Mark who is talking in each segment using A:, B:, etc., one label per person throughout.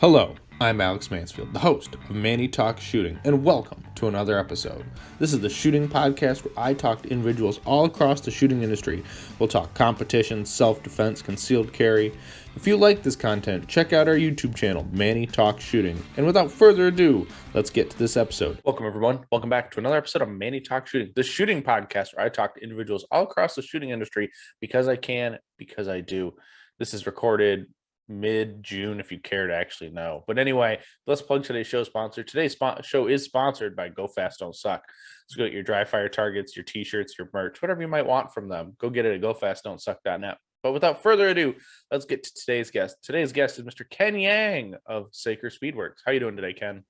A: Hello, I'm Alex Mansfield, the host of Manny Talks Shooting, and welcome to another episode. This is the shooting podcast where I talk to individuals all across the shooting industry. We'll talk competition, self-defense, concealed carry. If you like this content, check out our YouTube channel, Manny Talks Shooting. And without further ado, let's get to this episode. Welcome, everyone. Welcome back to another episode of Manny Talks Shooting, the shooting podcast where I talk to individuals all across the shooting industry because I can, because I do. This is recorded mid-June if you care to actually know. But anyway, let's plug today's show sponsor. Today's show is sponsored by Go Fast Don't Suck. So go get your dry fire targets, your t-shirts, your merch, whatever you might want from them. Go get it at gofastdon'tsuck.net. But without further ado, let's get to today's guest. Today's guest is Mr. Ken Yang of Saker Speedworks. How you doing today, Ken?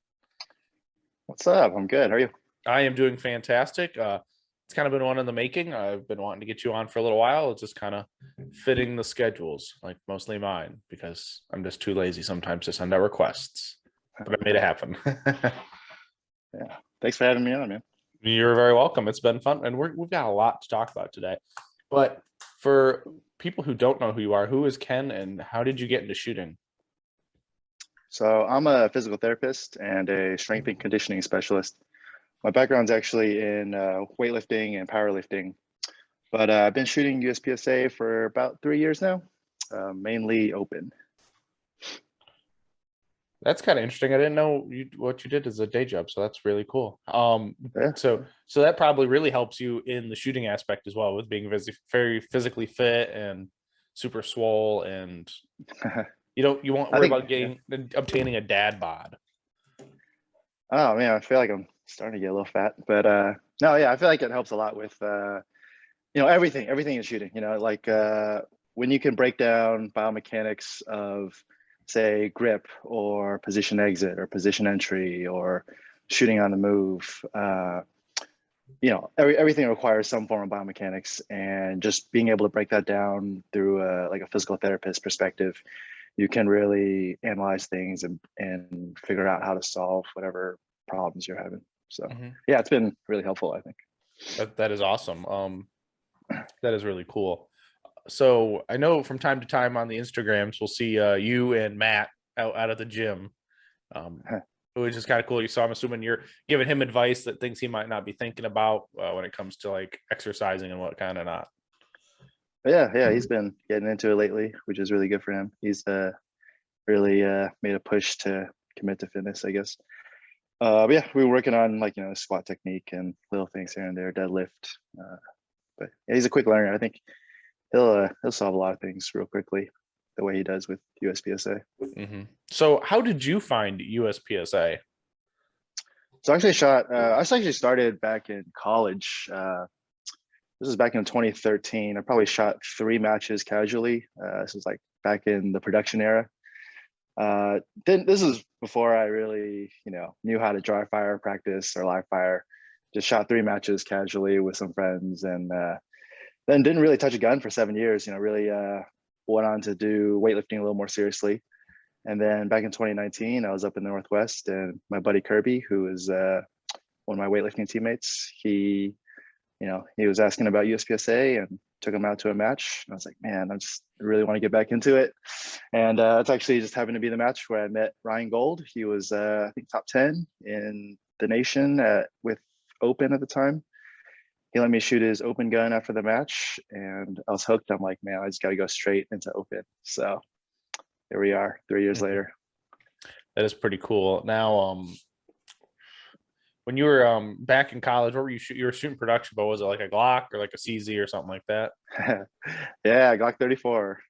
B: What's up? I'm good. How are you?
A: I am doing fantastic. It's kind of been one in the making. I've been wanting to get you on for a little while. It's just kind of fitting the schedules, like mostly mine, because I'm just too lazy sometimes to send out requests. But I made it happen.
B: Yeah. Thanks for having me on, man.
A: You're very welcome. It's been fun. And we've got a lot to talk about today. But for people who don't know who you are, who is Ken and how did you get into shooting?
B: So I'm a physical therapist and a strength and conditioning specialist. My background's actually in weightlifting and powerlifting, but I've been shooting USPSA for about 3 years now, mainly open.
A: That's kind of interesting. I didn't know what you did as a day job, so that's really cool.
B: Yeah.
A: So that probably really helps you in the shooting aspect as well, with being very physically fit and super swole, and you won't worry about obtaining a dad bod.
B: Oh man, I feel like I'm starting to get a little fat, but no, yeah, I feel like it helps a lot with everything in shooting. Like when you can break down biomechanics of, say, grip or position exit or position entry or shooting on the move. Everything requires some form of biomechanics, and just being able to break that down through a physical therapist perspective, you can really analyze things and figure out how to solve whatever problems you're having. So yeah, it's been really helpful, I think.
A: That is awesome. That is really cool. So I know from time to time on the Instagrams, we'll see you and Matt out at the gym, which is kind of cool. So I'm assuming you're giving him advice that things he might not be thinking about when it comes to like exercising and what kind of not.
B: Yeah, he's been getting into it lately, which is really good for him. He's really made a push to commit to fitness, I guess. But yeah, we were working on squat technique and little things here and there, deadlift. But yeah, he's a quick learner. I think he'll solve a lot of things real quickly, the way he does with USPSA.
A: So how did you find USPSA?
B: So I actually started back in college. This was back in 2013. I probably shot 3 matches casually. This was like back in the production era. This is before I really, knew how to dry fire practice or live fire. Just shot 3 matches casually with some friends, and then didn't really touch a gun for 7 years. Really went on to do weightlifting a little more seriously. And then back in 2019, I was up in the Northwest, and my buddy Kirby, who is one of my weightlifting teammates, he was asking about USPSA and took him out to a match. And I was like, man, I really want to get back into it. And it's actually just happened to be the match where I met Ryan Gold. He was, I think, top 10 in the nation with open at the time. He let me shoot his open gun after the match, and I was hooked. I'm like, man, I just got to go straight into open. So here we are 3 years later.
A: That is pretty cool. Now, when you were back in college, what were you were shooting production, but was it like a Glock or like a CZ or something like that?
B: Yeah, Glock 34.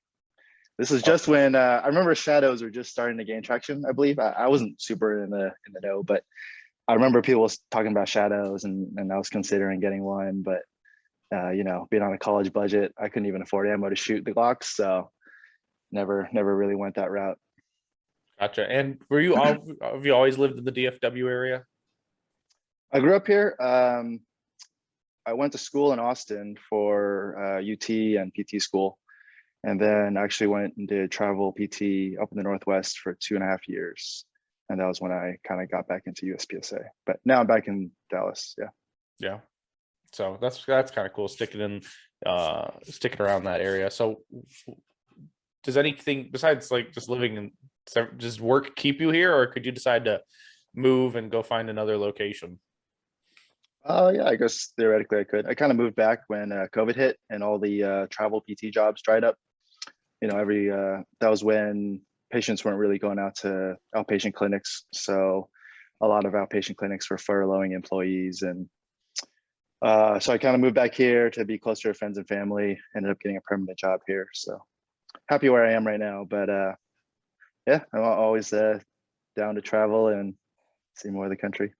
B: This was just when I remember shadows were just starting to gain traction, I believe. I wasn't super in the know, but I remember people talking about shadows, and I was considering getting one, but being on a college budget, I couldn't even afford ammo to shoot the Glocks, so never really went that route.
A: Gotcha. And have you always lived in the DFW area?
B: I grew up here. I went to school in Austin for UT and PT school, and then actually went and did travel PT up in the Northwest for 2.5 years. And that was when I kind of got back into USPSA. But now I'm back in Dallas. Yeah.
A: So that's kind of cool, sticking around that area. So does anything besides like just living just work keep you here, or could you decide to move and go find another location?
B: Oh yeah, I guess theoretically I could. I kind of moved back when COVID hit and all the travel PT jobs dried up. Every that was when patients weren't really going out to outpatient clinics, so a lot of outpatient clinics were furloughing employees, and so I kind of moved back here to be closer to friends and family. Ended up getting a permanent job here, so happy where I am right now. But yeah, I'm always down to travel and see more of the country.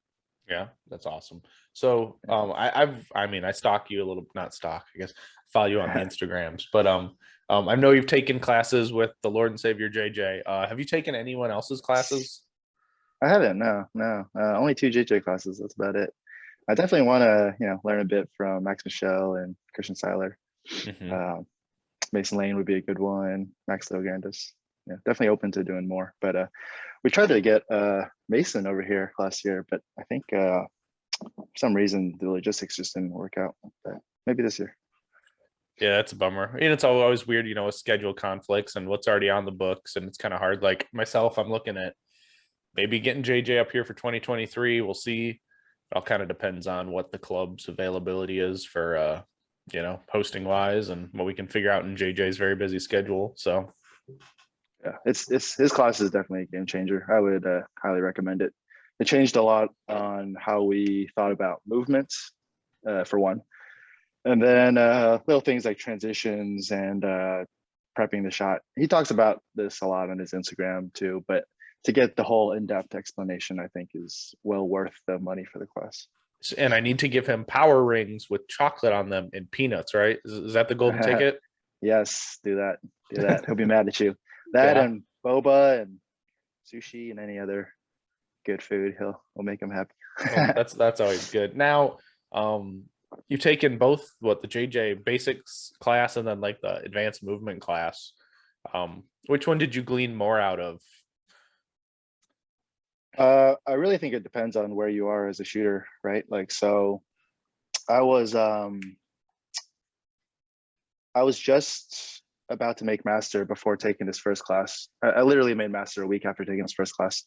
A: Yeah, that's awesome. So I stalk you a little, not stalk, I guess follow you on the Instagrams, but I know you've taken classes with the Lord and Savior JJ. Have you taken anyone else's classes?
B: I haven't, no. Only two JJ classes. That's about it. I definitely want to, learn a bit from Max Michelle and Christian Seiler.
A: Mm-hmm.
B: Mason Lane would be a good one. Max Delgandis. Yeah, definitely open to doing more. But we tried to get Mason over here last year, but I think for some reason the logistics just didn't work out. But maybe this year.
A: Yeah, that's a bummer. And it's always weird, with schedule conflicts and what's already on the books. And it's kind of hard. Like myself, I'm looking at maybe getting JJ up here for 2023. We'll see. It all kind of depends on what the club's availability is for, posting wise and what we can figure out in JJ's very busy schedule. So
B: yeah, it's his class is definitely a game changer. I would highly recommend it. It changed a lot on how we thought about movements, for one, and then little things like transitions and prepping the shot. He talks about this a lot on his Instagram too, but to get the whole in-depth explanation, I think is well worth the money for the class.
A: and I need to give him power rings with chocolate on them and peanuts, right? Is that the golden ticket?
B: Yes, do that. Do that. He'll be mad at you. That
A: Yeah.
B: and boba and sushi and any other good food, will make him happy.
A: Well, that's always good. Now, you've taken both the JJ basics class and then like the advanced movement class. Which one did you glean more out of?
B: I really think it depends on where you are as a shooter, right? Like, so I was just about to make master before taking this first class. I literally made master a week after taking this first class.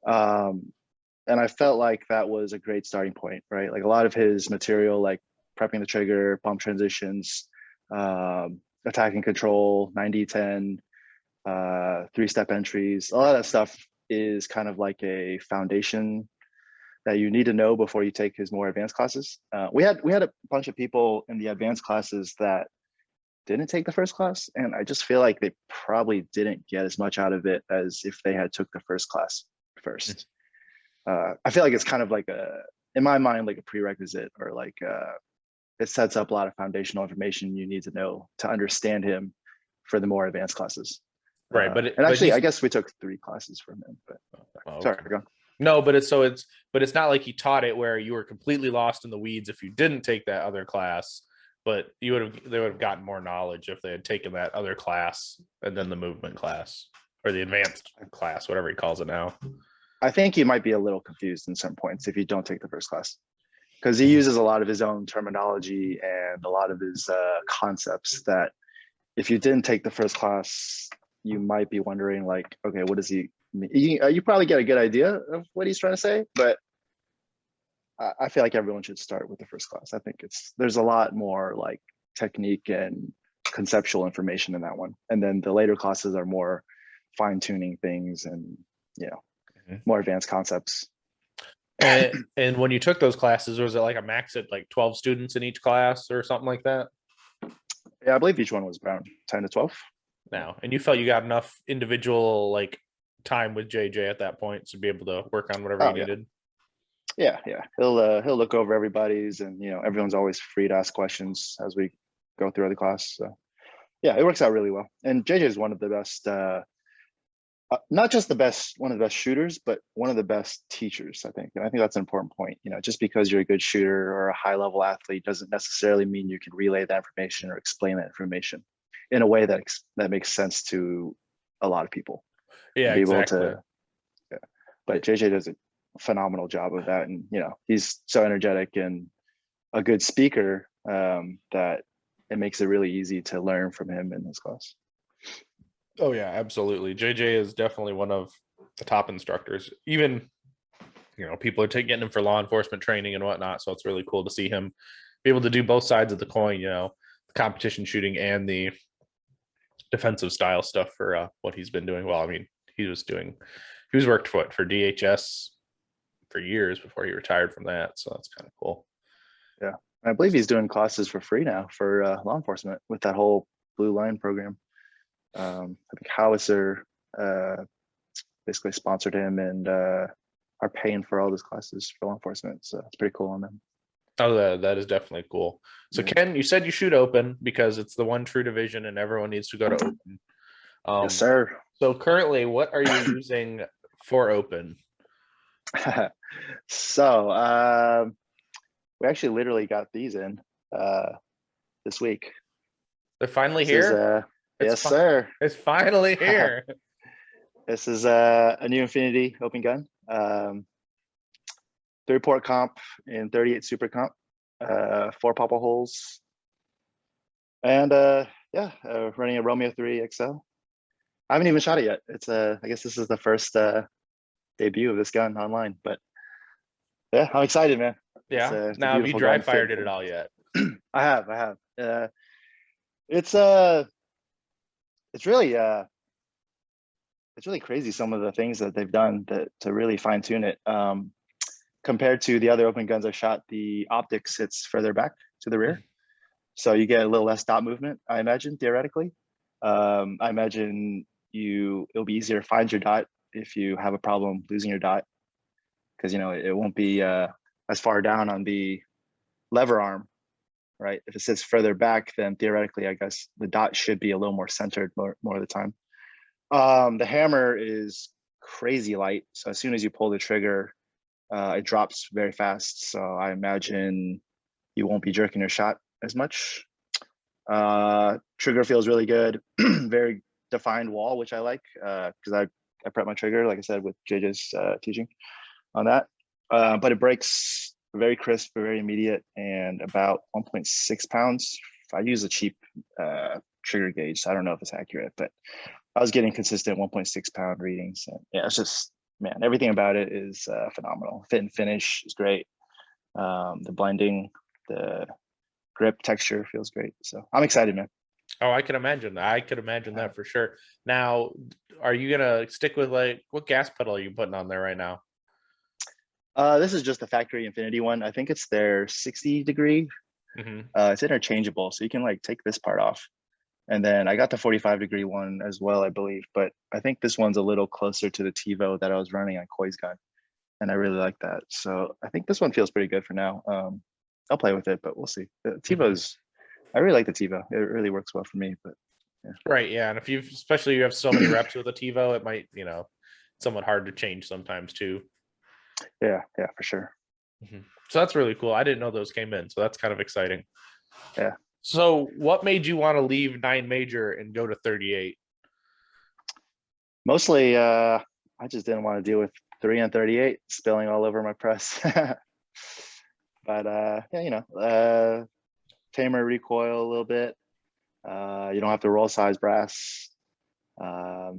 B: And I felt like that was a great starting point, right? Like a lot of his material, like prepping the trigger, pump transitions, attacking control, 90-10, three-step entries, a lot of that stuff is kind of like a foundation that you need to know before you take his more advanced classes. We had a bunch of people in the advanced classes that didn't take the first class, and I just feel like they probably didn't get as much out of it as if they had took the first class first. I feel like it's kind of like in my mind, like a prerequisite, or like it sets up a lot of foundational information you need to know to understand him for the more advanced classes.
A: Right,
B: and actually, I guess we took 3 classes from him. But sorry, go on.
A: No, but it's not like he taught it where you were completely lost in the weeds if you didn't take that other class. But they would have gotten more knowledge if they had taken that other class and then the movement class or the advanced class, whatever he calls it now.
B: I think you might be a little confused in some points if you don't take the first class, because he uses a lot of his own terminology and a lot of his concepts that if you didn't take the first class, you might be wondering like, okay, what does he mean? You probably get a good idea of what he's trying to say, but I feel like everyone should start with the first class. I think there's a lot more like technique and conceptual information in that one. And then the later classes are more fine tuning things and, more advanced concepts.
A: And when you took those classes, was it like a max at like 12 students in each class or something like that?
B: Yeah, I believe each one was around 10 to 12.
A: Now, and you felt you got enough individual like time with JJ at that point to be able to work on whatever you needed.
B: Yeah. He'll look over everybody's, and everyone's always free to ask questions as we go through the class. So yeah, it works out really well. And JJ is one of the best, not just one of the best shooters, but one of the best teachers, I think. And I think that's an important point. Just because you're a good shooter or a high level athlete doesn't necessarily mean you can relay that information or explain that information in a way that makes sense to a lot of people.
A: Yeah, exactly.
B: But JJ does a phenomenal job of that, and he's so energetic and a good speaker that it makes it really easy to learn from him in his class.
A: Oh yeah, absolutely. JJ is definitely one of the top instructors. Even people are getting him for law enforcement training and whatnot. So it's really cool to see him be able to do both sides of the coin. The competition shooting and the defensive style stuff for what he's been doing. Well, I mean, he was worked for DHS for years before he retired from that. So that's kind of cool.
B: Yeah, I believe he's doing classes for free now for law enforcement with that whole Blue Line program. I think Howitzer basically sponsored him and are paying for all those classes for law enforcement. So it's pretty cool on them.
A: Oh, that is definitely cool. So
B: Yeah.
A: Ken, you said you shoot open because it's the one true division and everyone needs to go to open.
B: Yes, sir.
A: So currently, what are you using for open?
B: So we actually literally got these in this week.
A: They're finally
B: This
A: here?
B: Yes, sir.
A: It's finally here.
B: This is a new Infinity open gun. 3-port comp in 38 super comp, 4 popper holes. And running a Romeo 3 XL. I haven't even shot it yet. It's I guess this is the first debut of this gun online, but yeah, I'm excited, man.
A: Yeah.
B: It's
A: Now, have you dry fired it at all yet?
B: I have. It's really crazy some of the things that they've done to really fine tune it. Compared to the other open guns I shot, the optic sits further back to the rear, so you get a little less dot movement. I imagine theoretically. I imagine it'll be easier to find your dot if you have a problem losing your dot, because it won't be as far down on the lever arm, right? If it sits further back, then theoretically, I guess the dot should be a little more centered more of the time. The hammer is crazy light, so as soon as you pull the trigger, it drops very fast. So I imagine you won't be jerking your shot as much. Trigger feels really good. Very defined wall, which I like, because I prep my trigger, like I said, with JJ's teaching on that. But it breaks very crisp, very immediate, and about 1.6 pounds. I use a cheap trigger gauge, so I don't know if it's accurate, but I was getting consistent 1.6 pound readings. And yeah, it's just, man, everything about it is phenomenal. Fit and finish is great. The blending, the grip texture feels great. So I'm excited, man.
A: Oh, I can imagine. I could imagine that for sure. Now, are you gonna stick with what gas pedal are you putting on there right now?
B: This is just the factory Infinity one. I think it's their 60 degree. It's interchangeable, so you can take this part off. And then I got the 45 degree one as well, I believe. But I think this one's a little closer to the TiVo that I was running on Koi's gun, and I really like that. So I think this one feels pretty good for now. I'll play with it, but we'll see. The TiVo's, I really like the TiVo. It really works well for me. But
A: yeah. Right, yeah. And if especially you have so many reps with a TiVo, it might, somewhat hard to change sometimes too.
B: Yeah, for sure.
A: So that's really cool. I didn't know those came in, so that's kind of exciting.
B: Yeah.
A: So what made you want to leave 9 major and go to 38?
B: Mostly, I just didn't want to deal with 3 and 38 spilling all over my press. But tamer recoil a little bit. You don't have to roll size brass. I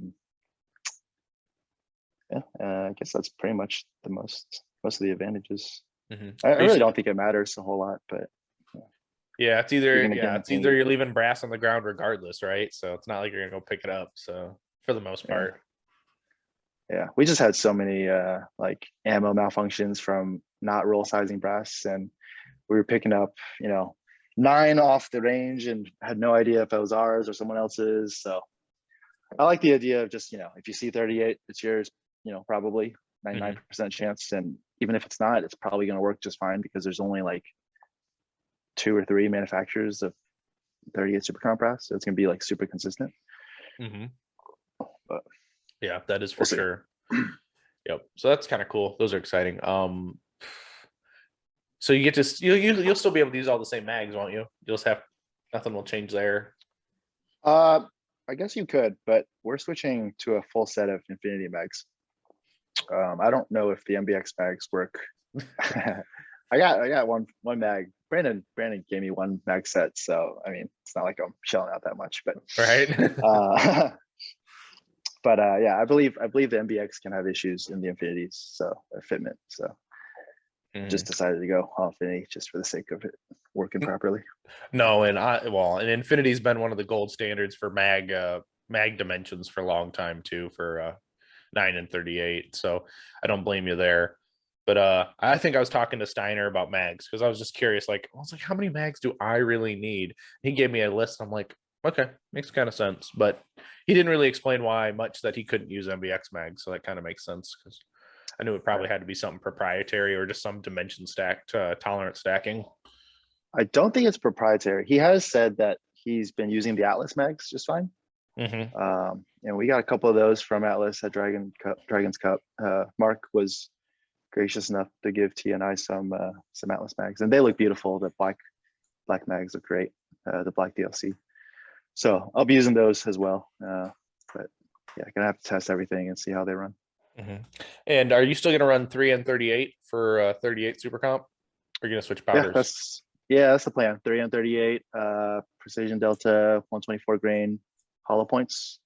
B: guess that's pretty much the most of the advantages. I really don't think it matters a whole lot, but
A: yeah, it's either you're leaving brass on the ground regardless, right? So it's not like you're gonna go pick it up. So for the most part,
B: yeah, we just had so many ammo malfunctions from not roll sizing brass, and we were picking up 9 off the range and had no idea if it was ours or someone else's. So I like the idea of just if you see 38, it's yours. Probably 99% chance, and even if it's not, it's probably going to work just fine because there's only 2 or 3 manufacturers of 38 super comp brass, so it's going to be super consistent. But
A: yeah, that is for sure. Yep. So that's kind of cool. Those are exciting. So you get to you'll still be able to use all the same mags, won't you? You'll just have nothing will change there.
B: I guess you could, but we're switching to a full set of Infinity mags. I don't know if the MBX mags work. I got one mag. Brandon gave me 1 mag set, so I mean it's not like I'm shelling out that much, but
A: right.
B: But yeah, I believe the MBX can have issues in the infinities, so fitment. So just decided to go off Infinity just for the sake of it working properly.
A: No, and Infinity's been one of the gold standards for mag dimensions for a long time too, for 9 and 38. So I don't blame you there. But I think I was talking to Steiner about mags because I was just curious. Like, I was like, how many mags do I really need? He gave me a list. I'm like, okay, makes kind of sense. But he didn't really explain why much that he couldn't use MBX mags. So that kind of makes sense because I knew it probably had to be something proprietary or just some dimension stacked tolerant stacking.
B: I don't think it's proprietary. He has said that he's been using the Atlas mags just fine. And we got a couple of those from Atlas at Dragon's Cup. Mark was gracious enough to give T and I some Atlas mags, and they look beautiful. The black mags look great. The black DLC. So I'll be using those as well. But yeah, gonna have to test everything and see how they run.
A: And are you still gonna run 3 and 38 for 38 Super Comp? Or are you gonna switch powders?
B: That's the plan. 3 and 38, Precision Delta, 124 grain, hollow points.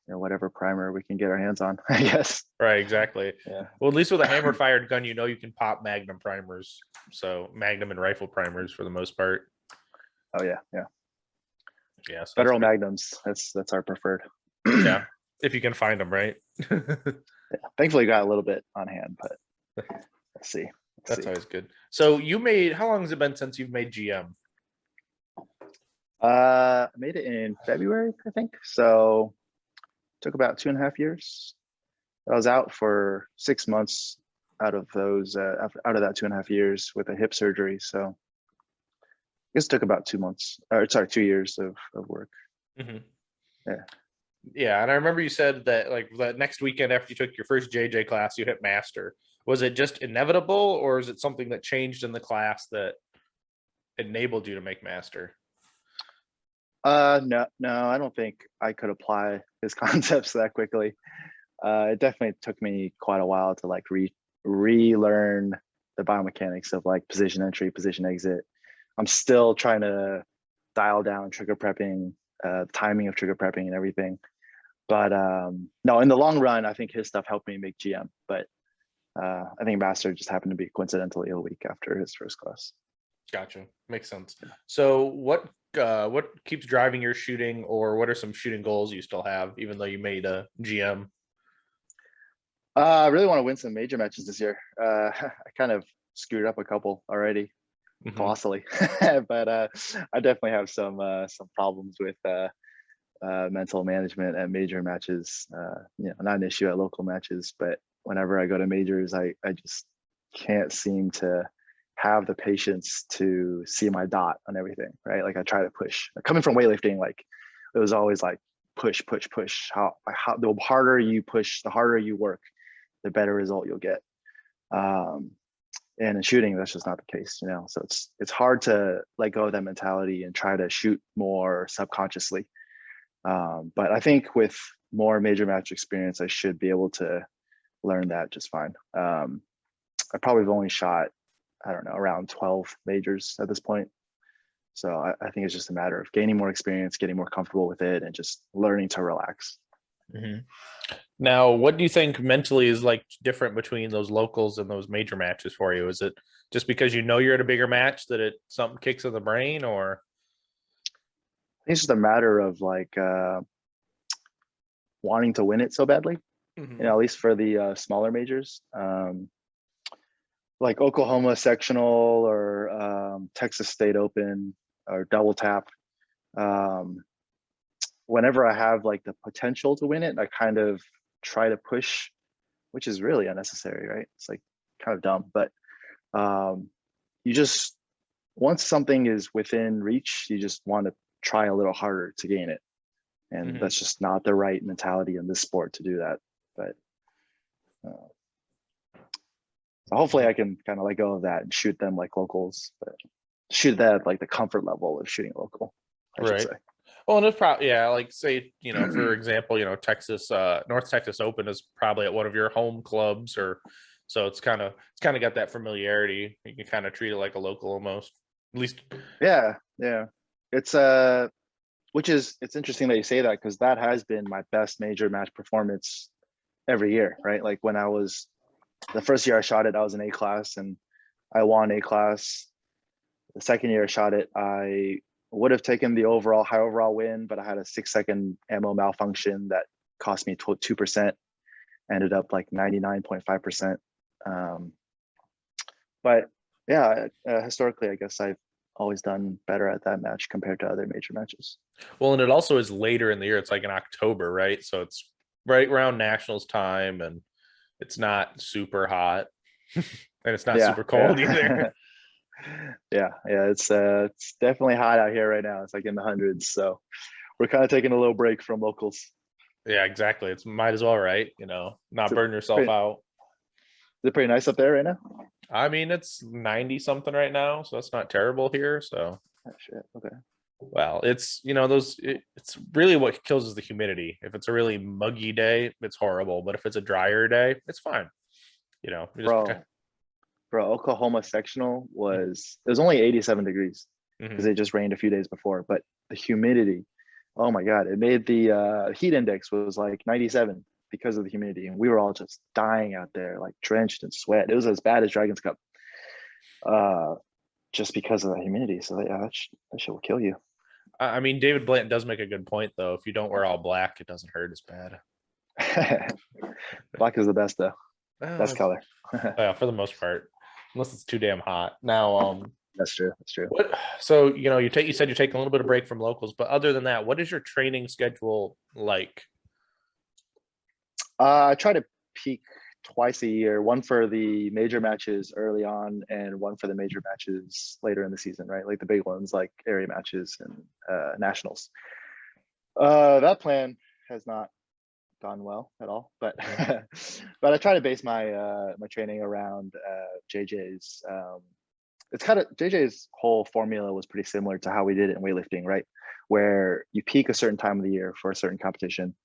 B: Whatever primer we can get our hands on, I guess.
A: Right, exactly.
B: Yeah.
A: Well, at least with a hammer fired gun, you can pop Magnum primers. So Magnum and rifle primers for the most part.
B: Oh yeah.
A: Yeah. So
B: Federal Magnums. That's our preferred.
A: Yeah, if you can find them, right?
B: Yeah. Thankfully, got a little bit on hand, but let's see.
A: That's always good. So how long has it been since you've made GM?
B: I made it in February, I think. So took about 2.5 years. I was out for 6 months out of those out of that 2.5 years with a hip surgery. So I guess it took about 2 years of work.
A: Yeah, and I remember you said that like the next weekend after you took your first JJ class, you hit master. Was it just inevitable, or is it something that changed in the class that enabled you to make master?
B: No, I don't think I could apply his concepts that quickly. It definitely took me quite a while to like relearn the biomechanics of like position entry, position exit. I'm still trying to dial down trigger prepping, timing of trigger prepping and everything. But no, in the long run, I think his stuff helped me make GM. But I think master just happened to be coincidentally a week after his first class.
A: Gotcha. Makes sense. So what keeps driving your shooting, or what are some shooting goals you still have, even though you made a GM?
B: I really want to win some major matches this year. I kind of screwed up a couple already, colossally, but I definitely have some problems with mental management at major matches. Not an issue at local matches, but whenever I go to majors, I just can't seem to have the patience to see my dot on everything, right? Like I try to push. Coming from weightlifting, like it was always like push. How the harder you push, the harder you work, the better result you'll get. And in shooting, that's just not the case, So it's hard to let go of that mentality and try to shoot more subconsciously. But I think with more major match experience, I should be able to learn that just fine. I probably have only shot, I don't know, around 12 majors at this point. So I think it's just a matter of gaining more experience, getting more comfortable with it, and just learning to relax.
A: Now, what do you think mentally is like different between those locals and those major matches for you? Is it just because you're at a bigger match that something kicks in the brain, or?
B: I think it's just a matter of like wanting to win it so badly. At least for the smaller majors, like Oklahoma sectional or Texas State Open or double tap. Whenever I have like the potential to win it, I kind of try to push, which is really unnecessary, right? It's like kind of dumb, but you just, once something is within reach, you just want to try a little harder to gain it. And that's just not the right mentality in this sport to do that. But so hopefully I can kind of let go of that and shoot them like locals, but shoot that at like the comfort level of shooting local, I should say.
A: Well, and it's probably, like say, for example, Texas, North Texas Open is probably at one of your home clubs, or so it's kind of got that familiarity. You can kind of treat it like a local almost, at least.
B: Yeah. It's which is, it's interesting that you say that, because that has been my best major match performance every year, right? Like when I was, the first year I shot it, I was in A class and I won A class. The second year I shot it, I would have taken the high overall win, but I had a 6-second ammo malfunction that cost me 2%, ended up like 99.5%. But yeah, historically, I guess I've always done better at that match compared to other major matches.
A: Well, and it also is later in the year. It's like in October, right? So it's right around nationals time, and it's not super hot, and it's not
B: Yeah,
A: super cold
B: yeah.
A: either.
B: Yeah, it's definitely hot out here right now. It's like in the hundreds. So we're kind of taking a little break from locals.
A: Yeah, exactly. It's might as well, right? Not
B: Is it
A: burn yourself
B: pretty,
A: out.
B: is it pretty nice up there right now?
A: I mean, it's 90 something right now, so that's not terrible here. So,
B: Oh, shit. Okay.
A: well, it's it's really what kills is the humidity. If it's a really muggy day, it's horrible. But if it's a drier day, it's fine. You just
B: Bro, Oklahoma sectional
A: Mhm,
B: it was only 87 degrees because
A: mhm.
B: it just rained a few days before, but the humidity, oh my God, it made the heat index was like 97 because of the humidity. And we were all just dying out there, like drenched in sweat. It was as bad as Dragon's Cup, uh, just because of the humidity. So yeah, that shit will kill you.
A: I mean, David Blanton does make a good point, though. If you don't wear all black, it doesn't hurt as bad.
B: Black is the best though.
A: Well,
B: Best color.
A: yeah, for the most part, unless it's too damn hot. Now,
B: That's true. That's true.
A: what? So you said you're taking a little bit of break from locals, but other than that, what is your training schedule like?
B: I try to peak twice a year, one for the major matches early on and one for the major matches later in the season, right? Like the big ones like area matches and nationals. That plan has not gone well at all, but
A: Mhm.
B: but I try to base my my training around JJ's. It's kind of JJ's whole formula was pretty similar to how we did it in weightlifting, right? Where you peak a certain time of the year for a certain competition,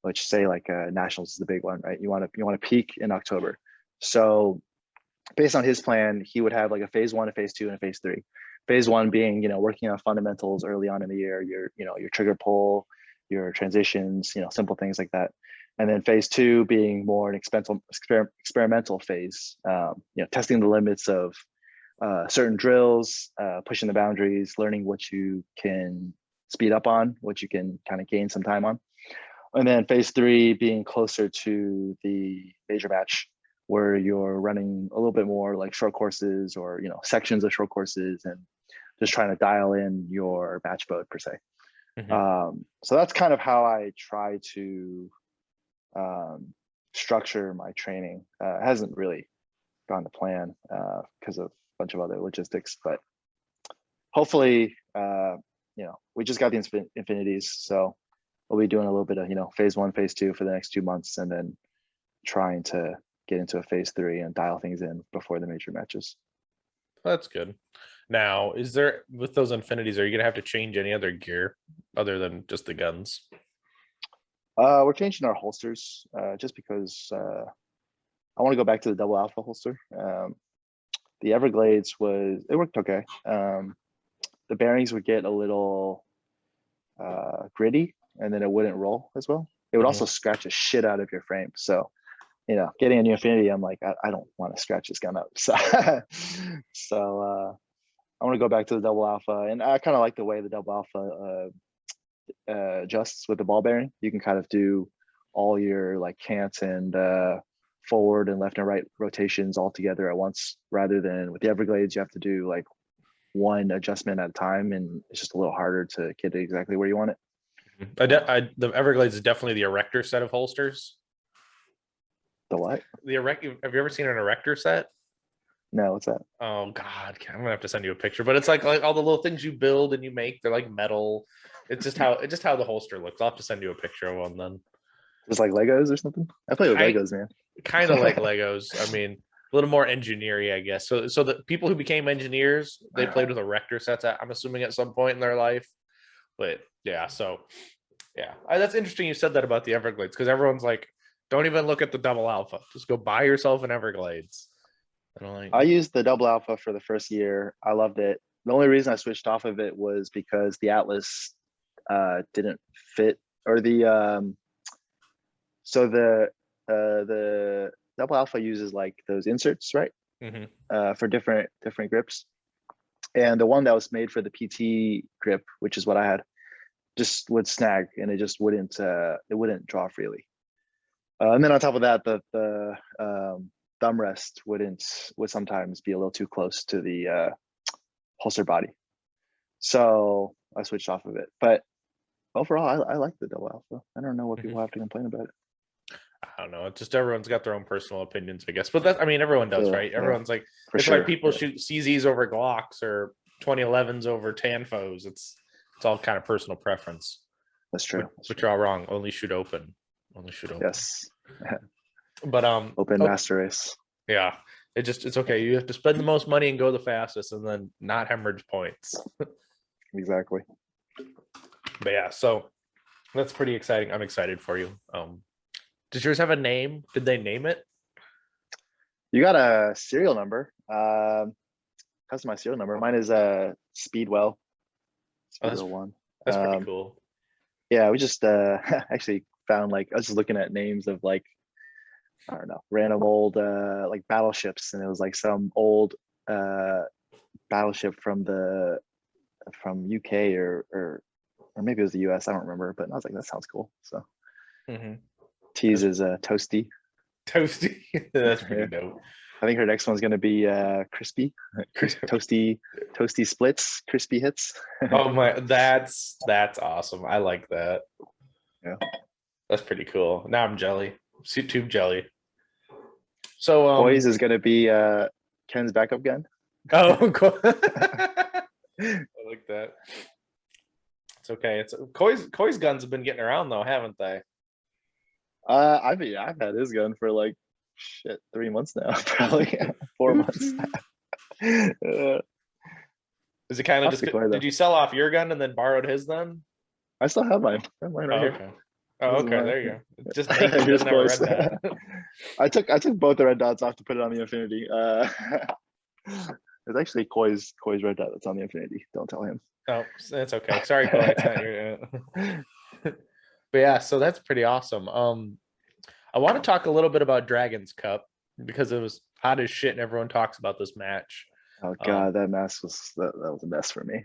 B: which say like nationals is the big one, right? You want to peak in October. So based on his plan, he would have like a phase one, a phase two, and a phase three. Phase one being, working on fundamentals early on in the year, your trigger pull, your transitions, simple things like that. And then phase two being more an experimental phase, testing the limits of certain drills, pushing the boundaries, learning what you can speed up on, what you can kind of gain some time on. And then phase three being closer to the major match, where you're running a little bit more like short courses or sections of short courses and just trying to dial in your match mode per se.
A: Mhm.
B: So that's kind of how I try to structure my training. It hasn't really gone to plan because of a bunch of other logistics, but hopefully, we just got the infinities, so we'll be doing a little bit of phase one, phase two for the next 2 months, and then trying to get into a phase three and dial things in before the major matches.
A: That's good. Now, is there with those infinities, are you gonna have to change any other gear other than just the guns?
B: We're changing our holsters just because I want to go back to the double alpha holster. The Everglades it worked okay. The bearings would get a little gritty, and then it wouldn't roll as well. It would also
A: Mhm.
B: scratch a shit out of your frame. So getting a new Infinity, I'm like, I don't want to scratch this gun up. So I want to go back to the double alpha, and I kind of like the way the double alpha adjusts with the ball bearing. You can kind of do all your like cant and forward and left and right rotations all together at once, rather than with the Everglades, you have to do like one adjustment at a time, and it's just a little harder to get it exactly where you want it.
A: The Everglades is definitely the erector set of holsters.
B: The what?
A: The erect. Have you ever seen an erector set?
B: No, what's that?
A: Oh God, I'm gonna have to send you a picture. But it's like all the little things you build and you make. They're like metal. It's just how the holster looks. I'll have to send you a picture of one then.
B: Just like Legos or something? I play with
A: Kind
B: Legos, man.
A: kind of like Legos. I mean, a little more engineering, I guess. So the people who became engineers, they played with erector sets. I'm assuming at some point in their life. But yeah, so yeah, that's interesting. You said that about the Everglades because everyone's like, don't even look at the double alpha. Just go buy yourself an Everglades. And I'm like,
B: I used the double alpha for the first year. I loved it. The only reason I switched off of it was because the Atlas didn't fit, or the double alpha uses like those inserts, right? For different grips. And the one that was made for the PT grip, which is what I had, just would snag, and it just wouldn't draw freely. And then on top of that, the thumb rest would sometimes be a little too close to the holster body. So I switched off of it. But overall, I like the double alpha. I don't know what people have to complain about it.
A: I don't know. It's just everyone's got their own personal opinions, I guess. But that, I mean, everyone does, right? Everyone's like, it's like people shoot CZs over Glocks or 2011s over Tanfos. It's all kind of personal preference.
B: That's true.
A: But you're all wrong. Only shoot open. Only shoot open.
B: Yes.
A: But
B: open master race.
A: Yeah. It's okay. You have to spend the most money and go the fastest, and then not hemorrhage points.
B: Exactly.
A: But yeah, so that's pretty exciting. I'm excited for you. Does yours have a name? Did they name it?
B: You got a serial number. Customized serial number. Mine is Speedwell. Speedwell 1.
A: That's pretty cool.
B: Yeah, we just actually found, like, I was just looking at names of, like, I don't know, random old like battleships, and it was like some old battleship from UK or maybe it was the US. I don't remember, but I was like, that sounds cool. So T's is Toasty.
A: Toasty. That's pretty dope.
B: I think her next one's gonna be Crispy. Toasty splits, crispy hits.
A: Oh my, that's awesome. I like that.
B: Yeah,
A: that's pretty cool. Now I'm jelly. Tube jelly. So
B: Boys is gonna be Ken's backup gun.
A: Oh, cool. I like that. It's okay. It's Koi's guns have been getting around though, haven't they?
B: I've had his gun for like 3 months now, probably 4 months.
A: Is it kind of just? Did you sell off your gun and then borrowed his then?
B: I still have mine. I have mine right here.
A: Oh, okay. There you go. Just doesn't have a red dot.
B: I took both the red dots off to put it on the Infinity. It's actually Koi's red dot that's on the Infinity. Don't tell him.
A: Oh, that's okay. Sorry, Koi. It's not your. But yeah, so that's pretty awesome. I want to talk a little bit about Dragon's Cup because it was hot as shit, and everyone talks about this match.
B: Oh god, that match was that was a mess for me.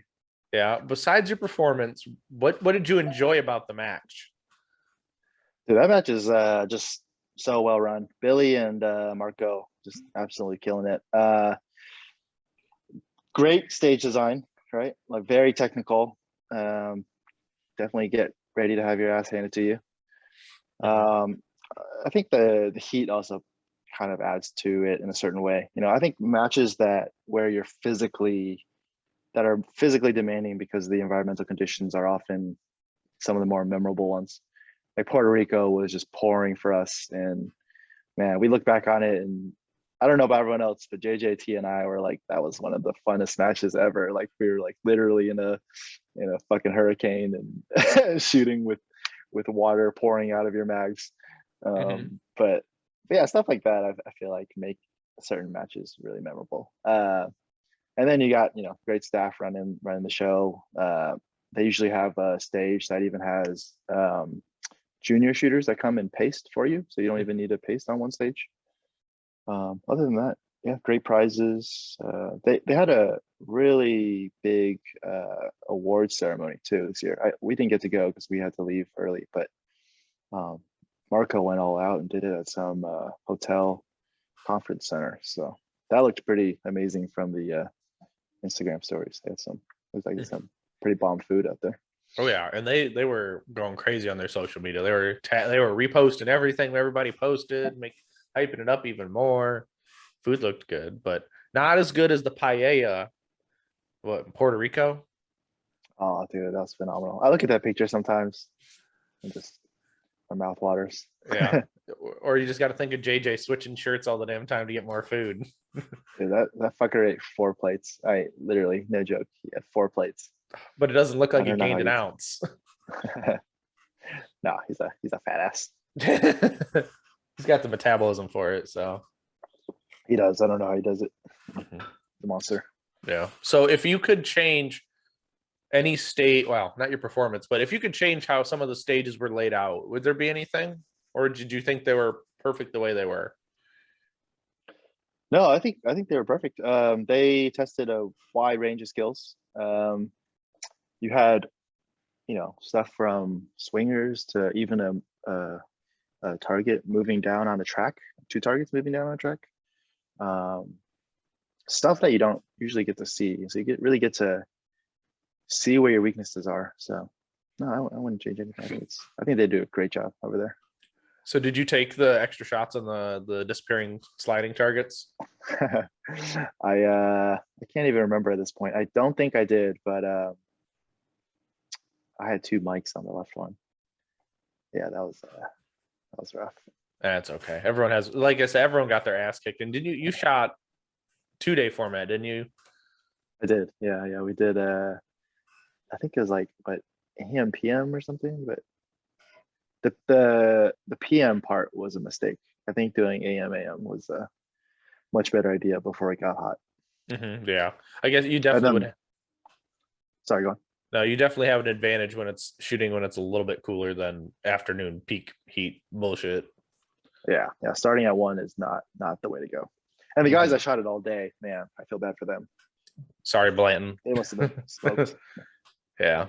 A: Yeah. Besides your performance, what did you enjoy about the match?
B: Dude, that match is just so well run. Billy and Marco just absolutely killing it. Great stage design, right? Like very technical. Definitely get ready to have your ass handed to you. I think the heat also kind of adds to it in a certain way. You know, I think matches that are physically demanding because the environmental conditions are often some of the more memorable ones. Like Puerto Rico was just pouring for us, and man, we look back on it, and I don't know about everyone else, but JJT and I were like, that was one of the funnest matches ever. Like we were like literally in a fucking hurricane and shooting with water pouring out of your mags. But yeah, stuff like that I feel like make certain matches really memorable. And then you got, great staff running the show. They usually have a stage that even has junior shooters that come and paste for you, so you don't even need to paste on one stage. Other than that, yeah, great prizes. They had a really big awards ceremony too this year. We didn't get to go because we had to leave early, but Marco went all out and did it at some hotel conference center. So that looked pretty amazing from the Instagram stories. They had it was like some pretty bomb food out there.
A: Oh yeah, and they were going crazy on their social media. They were reposting everything everybody posted, hyping it up even more. Food looked good, but not as good as the paella. What, in Puerto Rico?
B: Oh, dude, that was phenomenal. I look at that picture sometimes and just my mouth waters.
A: Yeah. Or you just got to think of JJ switching shirts all the damn time to get more food.
B: Dude, that fucker ate 4 plates. Literally, no joke. He had 4 plates.
A: But it doesn't look like he gained an ounce.
B: No, he's a fat ass.
A: He's got the metabolism for it, so
B: he does. I don't know how he does it. The monster.
A: Yeah. So if you could change any state, well, not your performance, but if you could change how some of the stages were laid out, would there be anything? Or did you think they were perfect the way they were?
B: No, I think they were perfect. They tested a wide range of skills. You had, stuff from swingers to even a target moving down on the track, two targets moving down on the track. Um, Stuff that you don't usually get to see. So you really get to see where your weaknesses are. So no, I wouldn't change anything. I think they do a great job over there.
A: So did you take the extra shots on the disappearing sliding targets?
B: I can't even remember at this point. I don't think I did, but I had two mics on the left one. Yeah, that was rough.
A: That's okay. Everyone has, like I said, everyone got their ass kicked. And didn't you shot 2-day format, didn't you?
B: I did. Yeah, we did. I think it was like what AM PM or something, but the PM part was a mistake. I think doing AM was a much better idea before it got hot.
A: Yeah, I guess you
B: And
A: definitely
B: then,
A: would.
B: sorry, go on.
A: No, you definitely have an advantage when it's shooting when it's a little bit cooler than afternoon peak heat bullshit.
B: Yeah. Starting at 1 is not the way to go. And the guys that shot it all day, man, I feel bad for them.
A: Sorry, Blanton.
B: They must have been smoked.
A: Yeah,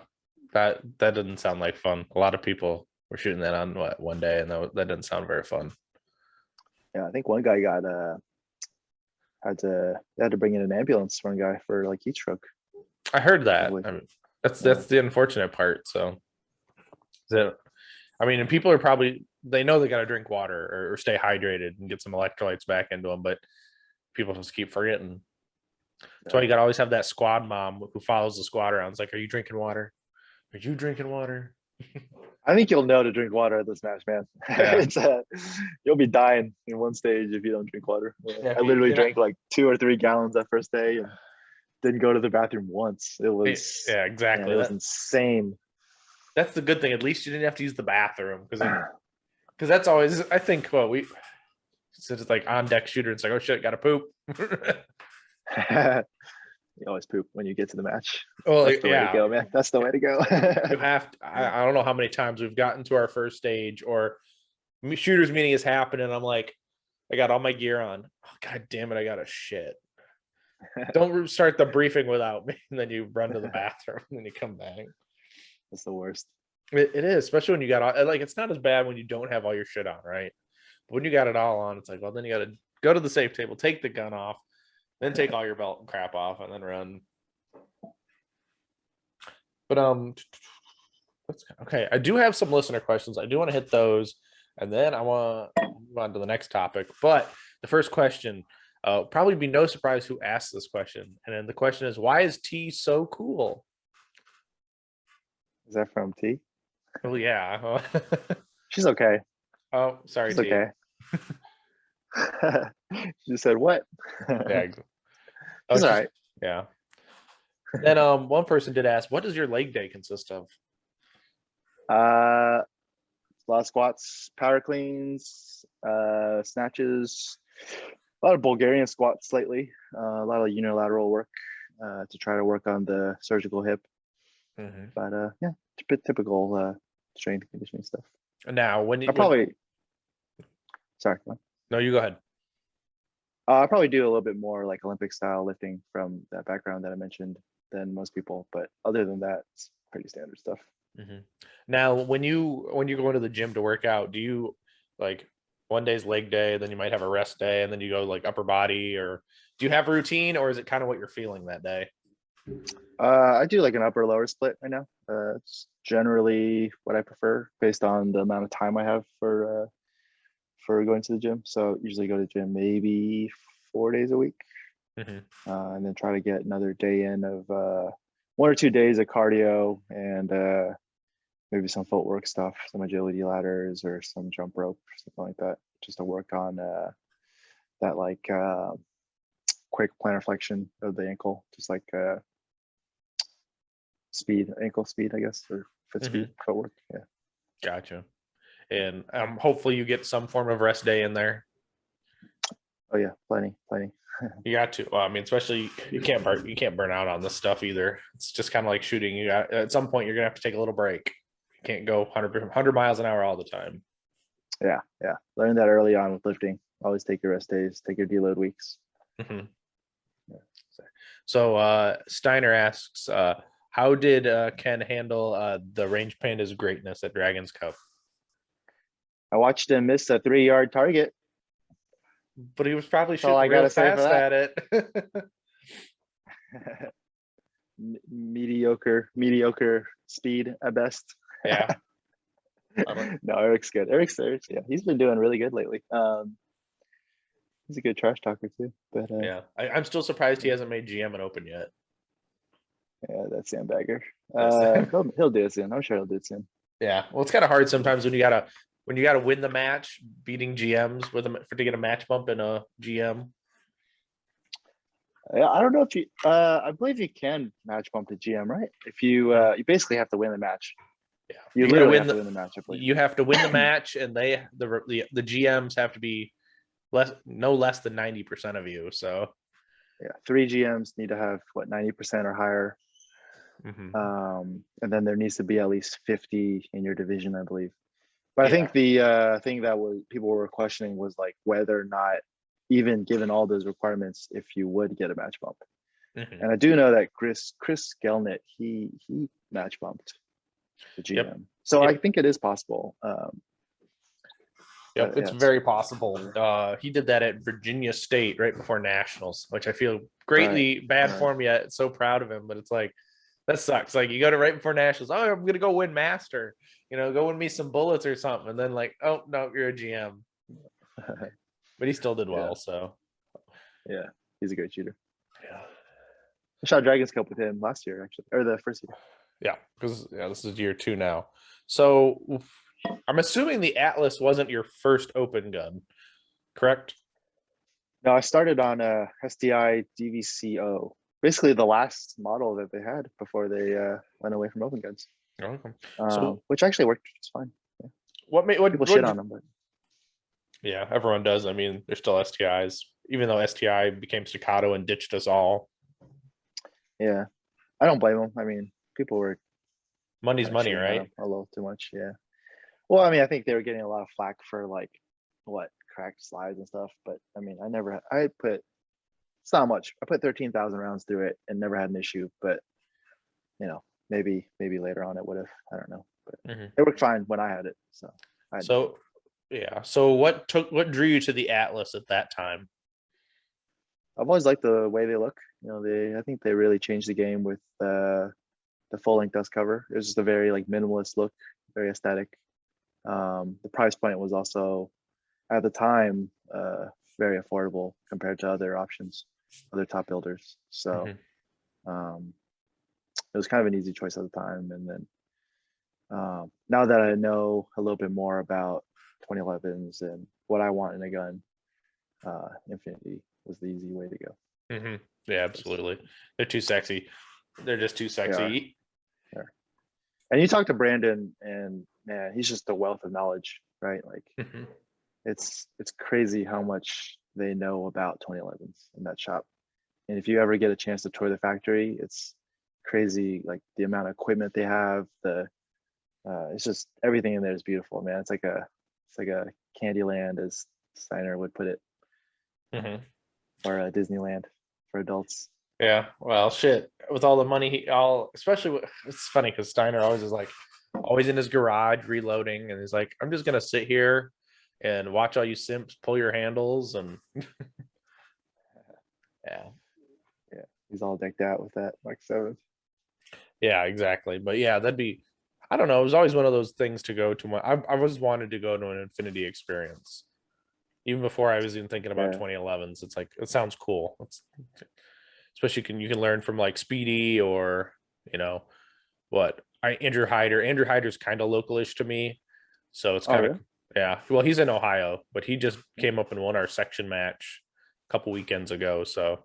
A: that didn't sound like fun. A lot of people were shooting that on one day, and that didn't sound very fun.
B: Yeah, I think one guy got had to bring in an ambulance. One guy for like heat stroke.
A: I heard that.
B: Probably.
A: I mean, that's the unfortunate part. So, and people are probably, they know they got to drink water or stay hydrated and get some electrolytes back into them, but people just keep forgetting. That's why you got to always have that squad mom who follows the squad around. It's like, are you drinking water? Are you drinking water?
B: I think you'll know to drink water at this match, man.
A: Yeah.
B: You'll be dying in one stage if you don't drink water.
A: Yeah,
B: I literally drank like 2 or 3 gallons that first day and didn't go to the bathroom once. It was
A: exactly.
B: Man, it was insane.
A: That's the good thing. At least you didn't have to use the bathroom because that's always, I think, it's like on deck shooter. It's like, oh shit, got to poop.
B: You always poop when you get to the match.
A: Well,
B: That's the way to go, man. That's the way to go.
A: You have to, I don't know how many times we've gotten to our first stage or shooters meeting is happening. I'm like, I got all my gear on. Oh, God damn it, I got a shit. Don't start the briefing without me, and then you run to the bathroom and then you come back.
B: That's the worst.
A: It is, especially when you got all, like, it's not as bad when you don't have all your shit on, right? But when you got it all on, it's like, well, then you got to go to the safe table, take the gun off, then take all your belt and crap off, and then run. But okay. I do have some listener questions. I do want to hit those, and then I want to move on to the next topic. But the first question, probably be no surprise who asked this question, and then the question is, why is T so cool?
B: Is that from T?
A: Oh yeah.
B: She's okay.
A: Oh, sorry,
B: She's
A: T.
B: okay. She said what?
A: Yeah.
B: She's all right.
A: Yeah. Then one person did ask, what does your leg day consist of?
B: A lot of squats, power cleans, snatches, a lot of Bulgarian squats lately, a lot of unilateral work to try to work on the surgical hip. But yeah, typical strength and conditioning stuff.
A: Now, when you
B: sorry,
A: no, you go ahead.
B: I'll probably do a little bit more like Olympic style lifting from that background that I mentioned than most people, but other than that, it's pretty standard stuff.
A: Now, when you go into the gym to work out, do you like one day's leg day, then you might have a rest day, and then you go like upper body, or do you have a routine, or is it kind of what you're feeling that day?
B: I do like an upper lower split right now. It's generally what I prefer based on the amount of time I have for going to the gym. So usually go to the gym maybe 4 days a week, and then try to get another day in of 1 or 2 days of cardio and maybe some footwork stuff, some agility ladders or some jump rope or something like that, just to work on that like quick plantar flexion of the ankle, just like ankle speed, I guess, or foot speed, footwork. Yeah.
A: Gotcha. And hopefully you get some form of rest day in there.
B: Oh yeah, plenty.
A: You got to. Well, I mean, especially you can't burn out on this stuff either. It's just kind of like shooting. You got at some point you're gonna have to take a little break. You can't go 100 miles an hour all the time.
B: Yeah, yeah. Learn that early on with lifting. Always take your rest days, take your deload weeks.
A: Mm-hmm. Yeah. So Steiner asks, how did Ken handle the range panda's greatness at Dragon's Cup?
B: I watched him miss a 3-yard target.
A: But he was probably
B: That's all I
A: shooting real
B: gotta say for
A: fast
B: that.
A: at it.
B: mediocre speed at best.
A: Yeah.
B: No, Eric's good. Eric's yeah, he's been doing really good lately. He's a good trash talker too. But
A: yeah, I'm still surprised he hasn't made GM an open yet.
B: Yeah, that's sandbagger.
A: Yes.
B: He'll do it soon. I'm sure he'll do it soon.
A: Yeah, well, it's kind of hard sometimes when you gotta win the match, beating GMs with to get a match bump in a GM.
B: Yeah, I don't know if you. I believe you can match bump the GM, right? If you you basically have to win the match.
A: Yeah,
B: you literally have to win the match. I believe
A: you have to win the match, and the GMs have to be no less than 90% of you. So
B: yeah, 3 GMs need to have what 90% or higher.
A: Mm-hmm.
B: And then there needs to be at least 50 in your division, I believe. But
A: Yeah.
B: I think the thing that people were questioning was like whether or not, even given all those requirements, if you would get a match bump.
A: Mm-hmm.
B: And I do know that Chris Gelnett, he match bumped the GM.
A: Yep.
B: So
A: Yep.
B: I think it is possible.
A: Yep, it's very possible. He did that at Virginia State right before Nationals, which I feel greatly bad for him yet. So proud of him, but it's like, that sucks. Like, you go to right before Nationals, oh, I'm gonna go win Master, go win me some bullets or something, and then like, oh no, you're a GM. But he still did well. So
B: yeah, he's a great shooter.
A: Yeah,
B: I shot Dragon's Cup with him last year, actually, or the first year.
A: Yeah, because this is year 2 now. So I'm assuming the Atlas wasn't your first open gun, correct?
B: No, I started on a STI DVCO, basically the last model that they had before they went away from open guns.
A: Okay.
B: Which actually worked just fine. Yeah.
A: What people
B: shit on them, but
A: yeah, everyone does. I mean, they're still STIs, even though STI became Staccato and ditched us all.
B: Yeah, I don't blame them. I mean, people were
A: money's money, right?
B: A little too much. Yeah. Well, I mean, I think they were getting a lot of flack for like cracked slides and stuff. But I mean, it's not much. I put 13,000 rounds through it and never had an issue. But maybe later on it would have. I don't know. But it worked fine when I had it.
A: So what drew you to the Atlas at that time?
B: I've always liked the way they look. I think they really changed the game with the full length dust cover. It was just a very like minimalist look, very aesthetic. The price point was also at the time very affordable compared to other options, other top builders. So it was kind of an easy choice at the time. And then now that I know a little bit more about 2011s and what I want in a gun, Infinity was the easy way to go.
A: Yeah, absolutely. They're too sexy. They're just too sexy.
B: Yeah. And you talk to Brandon, and man, he's just a wealth of knowledge, right? Like it's crazy how much they know about 2011s in that shop. And if you ever get a chance to tour the factory, it's crazy, like the amount of equipment they have. It's just everything in there is beautiful, man. It's like a Candyland, as Steiner would put it, or a Disneyland for adults.
A: Yeah, well, shit. With all the money, especially it's funny because Steiner always is like, always in his garage reloading, and he's like, I'm just gonna sit here and watch all you simps pull your handles, and yeah,
B: he's all decked out with that Mark 7.
A: Yeah, exactly. But yeah, I don't know. It was always one of those things to go to. I always wanted to go to an Infinity experience, even before I was even thinking about 2011s. It's like, it sounds cool. Especially you can learn from like Speedy or Andrew Hyder. Andrew Hyder's kind of localish to me, so it's kind of yeah. Well, he's in Ohio, but he just came up and won our section match a couple weekends ago. So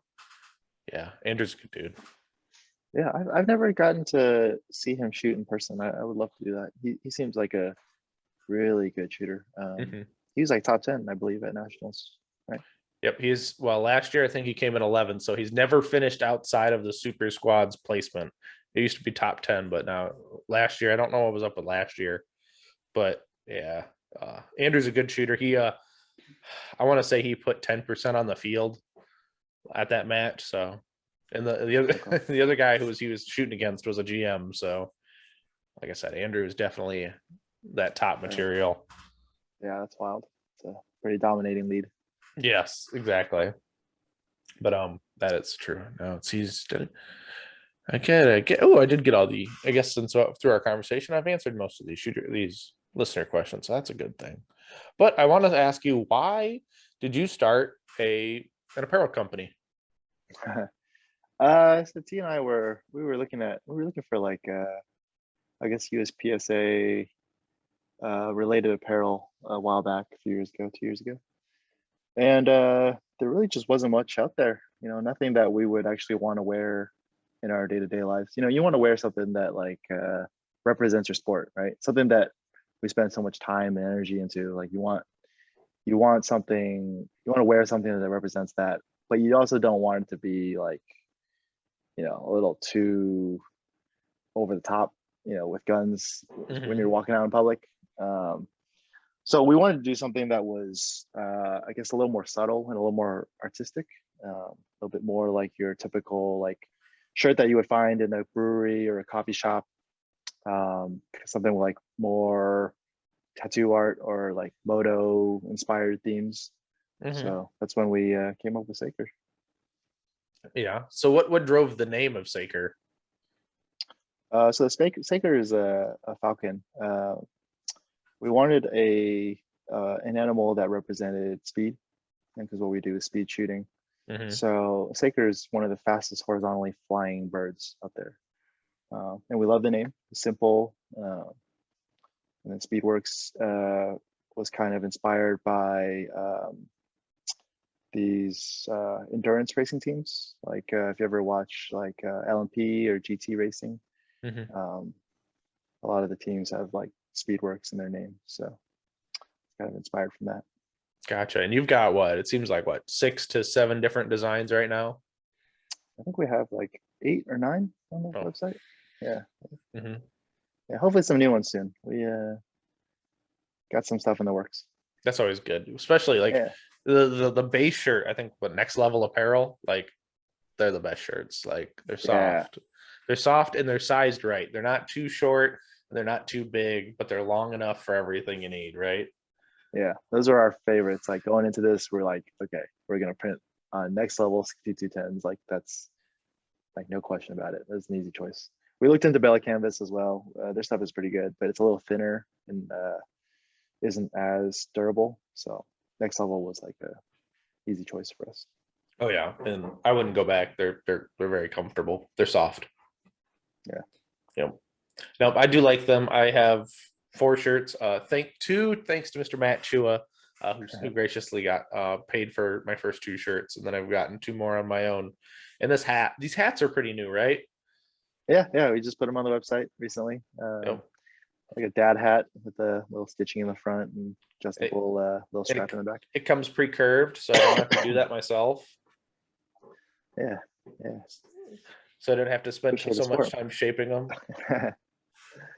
A: yeah, Andrew's a good dude.
B: Yeah, I've never gotten to see him shoot in person. I would love to do that. He seems like a really good shooter. He was like top 10, I believe, at Nationals, right?
A: Yep, last year I think he came in 11th, so he's never finished outside of the super squad's placement. It used to be top 10, but now last year I don't know what was up with last year, but yeah, Andrew's a good shooter. I want to say he put 10% on the field at that match. So, and the other
B: Okay.
A: the other guy he was shooting against was a GM. So, like I said, Andrew is definitely that top material.
B: Yeah, that's wild. It's a pretty dominating lead.
A: Yes, exactly. But that is true. No, I get. Oh, I did get all the. I guess since through our conversation, I've answered most of these listener questions. So that's a good thing. But I want to ask you, why did you start an apparel company?
B: So T and I we were looking for like I guess USPSA related apparel a while back, a few years ago, 2 years ago. And there really just wasn't much out there, nothing that we would actually want to wear in our day-to-day lives. You want to wear something that like represents your sport, right? Something that we spend so much time and energy into. Like you want to wear something that represents that, but you also don't want it to be like, a little too over the top, with guns when you're walking out in public. So we wanted to do something that was, I guess, a little more subtle and a little more artistic, a little bit more like your typical like shirt that you would find in a brewery or a coffee shop. Something like more tattoo art or like moto inspired themes. So that's when we came up with Saker.
A: Yeah. So what drove the name of Saker?
B: So the Saker is a falcon. We wanted an animal that represented speed, because what we do is speed shooting. So Saker is one of the fastest horizontally flying birds out there, and we love the name. It's simple, and then Speedworks was kind of inspired by these endurance racing teams. Like if you ever watch like LMP or GT racing, a lot of the teams have like Speedworks in their name, so it's kind of inspired from that.
A: Gotcha. And you've got what? It seems like 6 to 7 different designs right now.
B: I think we have like 8 or 9 on the website. Yeah.
A: Mm-hmm.
B: Yeah. Hopefully some new ones soon. We got some stuff in the works.
A: That's always good, especially like the base shirt. I think Next Level Apparel, like they're the best shirts. Like they're soft. They're soft and they're sized right. They're not too short. They're not too big, but they're long enough for everything you need, right?
B: Yeah, those are our favorites. Like going into this, we're like, okay, we're gonna print Next Level 6210s. Like that's like no question about it. That's an easy choice. We looked into Bella Canvas as well. Their stuff is pretty good, but it's a little thinner and isn't as durable. So Next Level was like a easy choice for us.
A: Oh yeah, and I wouldn't go back. They're very comfortable. They're soft.
B: Yeah.
A: Yep. Nope, I do like them. I have 4 shirts. Thanks to Mr. Matt Chua, who graciously got paid for my first 2 shirts, and then I've gotten 2 more on my own. And these hats are pretty new, right?
B: Yeah. We just put them on the website recently.
A: Yep.
B: Like a dad hat with a little stitching in the front and adjustable little strap in the back.
A: It comes pre-curved, so I don't have to do that myself.
B: Yeah.
A: So I don't have to spend so much time shaping them.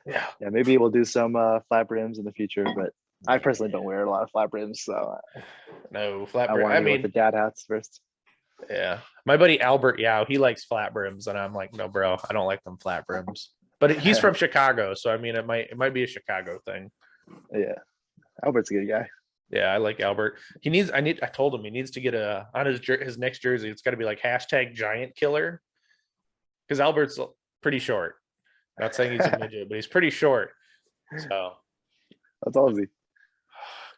B: Yeah, maybe we'll do some flat brims in the future, but I personally don't wear a lot of flat brims, so
A: no flat brim.
B: I mean, with the dad hats first.
A: Yeah, my buddy Albert Yao, he likes flat brims, and I'm like, no, bro, I don't like them flat brims. But he's from Chicago, so I mean, it might be a Chicago thing.
B: Yeah, Albert's a good guy.
A: Yeah, I like Albert. I told him he needs to get on his next jersey. It's got to be like #giant killer, because Albert's pretty short. Not saying he's a midget, but he's pretty short. So
B: that's all he.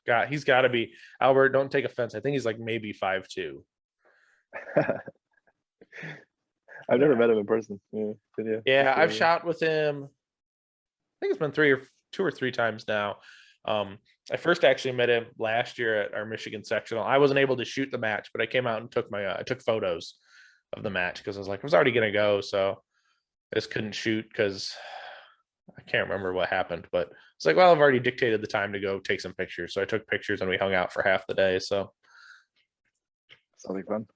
A: God, he's got to be. Albert, don't take offense. I think he's like maybe 5'2".
B: I've never met him in person.
A: Yeah, I've shot with him. I think it's been 2 or 3 times now. I first actually met him last year at our Michigan sectional. I wasn't able to shoot the match, but I came out and took photos of the match because I was already gonna go, so I just couldn't shoot because I can't remember what happened. But it's like, well, I've already dictated the time to go take some pictures, so I took pictures and we hung out for half the day. So
B: Sounds like fun.